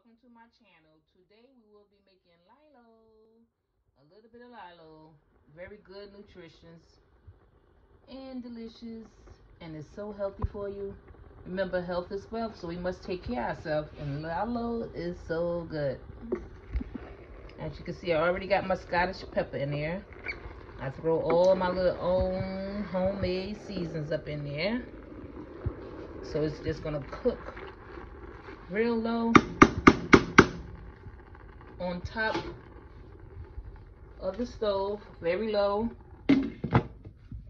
welcome to my channel. Today we will be making Lalo. A little bit of Lalo. Very good nutrition and delicious, and it's so healthy for you. Remember, health is wealth, so we must take care of ourselves, and Lalo is so good. As you can see, I already got my Scottish pepper in there. I throw all my little own homemade seasons up in there. So it's just gonna cook real low on top of the stove, very low,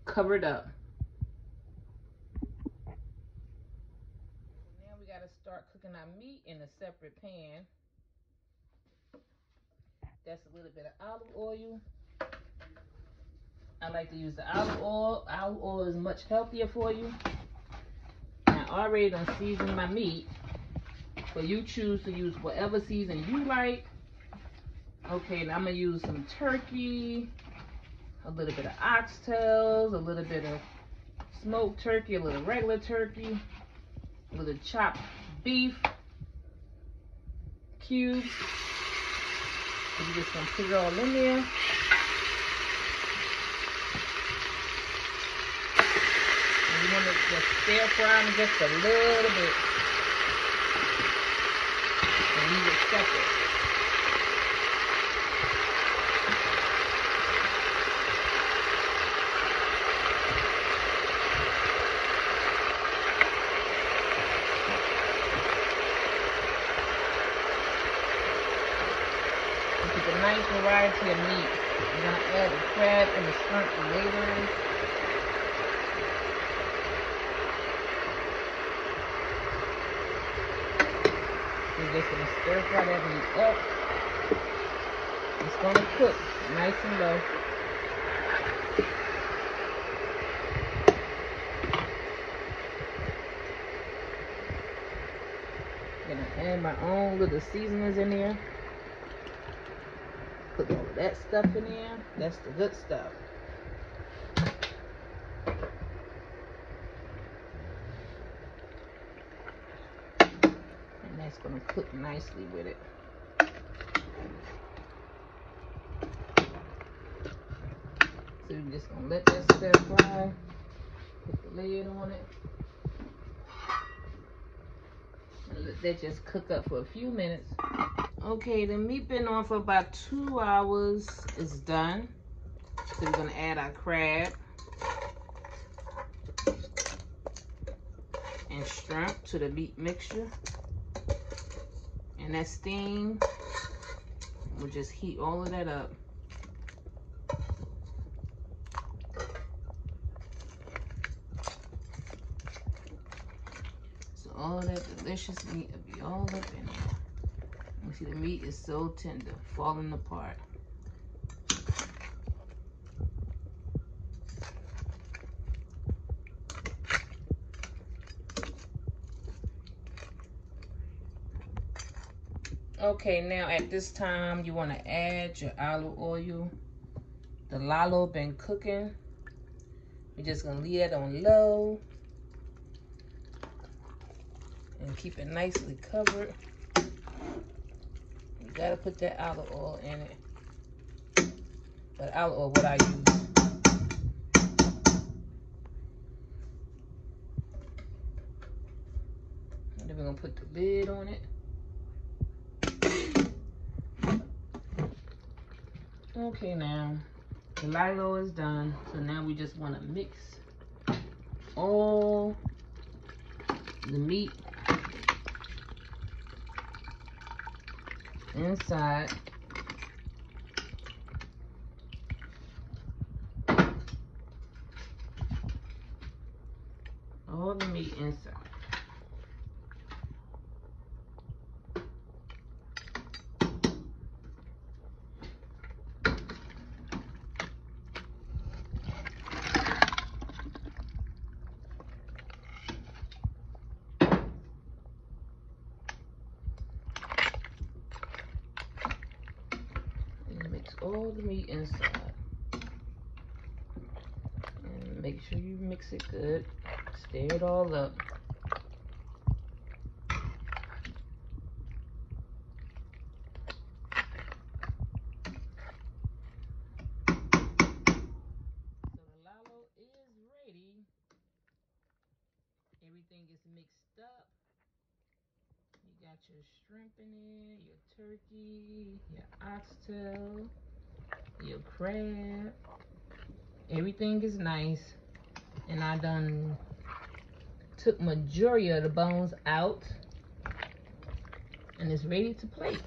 covered up. Now we gotta start cooking our meat in a separate pan. That's a little bit of olive oil. I like to use the olive oil. Olive oil is much healthier for you. I already done seasoned my meat, but you choose to use whatever season you like. Okay, now I'm gonna use some turkey, a little bit of oxtails, a little bit of smoked turkey, a little regular turkey, a little chopped beef cubes. So we're just gonna put it all in there. And you want to just stir fry them just a little bit. And leave it separate. A nice variety of meat. I'm going to add the crab and the shrimp later. We're just going to stir fry that meat up. It's going to cook nice and low. I'm going to add my own little seasonings in there. Put all of that stuff in there. That's the good stuff. And that's going to cook nicely with it. So we're just going to let that stir fry. Put the lid on it. And let that just cook up for a few minutes. Okay, the meat been on for about 2 hours. It's done. So we're gonna add our crab and shrimp to the meat mixture. And that steam, we'll just heat all of that up. So all that delicious meat will be all up in there. You see the meat is so tender, falling apart. Okay, now at this time you want to add your olive oil. The Lalo been cooking. We're just gonna leave that on low and keep it nicely covered. You gotta put that olive oil in it. But olive oil, what I use. And then we're gonna put the lid on it. Okay, now the Lalo is done. So now we just wanna mix all the meat inside. All the meat inside. And mix all the meat inside. And make sure you mix it good. Stir it all up. got your shrimp in there, your turkey, your oxtail, your crab. Everything is nice. And I done took majority of the bones out. And it's ready to plate.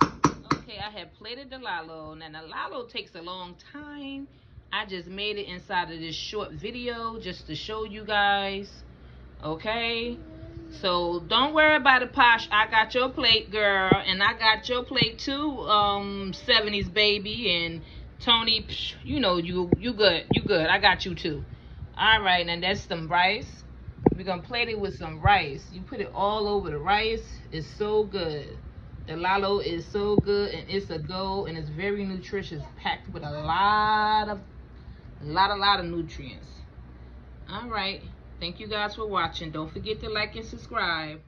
Okay, I have plated the lalo. Now the lalo takes a long time. I just made it inside of this short video just to show you guys. Okay, so don't worry about it, Posh. I got your plate, girl, and I got your plate too, 70s baby, and Tony, you know, you good, you good. I got you too. All right, and that's some rice. We're gonna plate it with some rice. You put it all over the rice. It's so good. The lalo is so good, and it's a go, and it's very nutritious, packed with a lot of nutrients. All right. Thank you guys for watching. Don't forget to like and subscribe.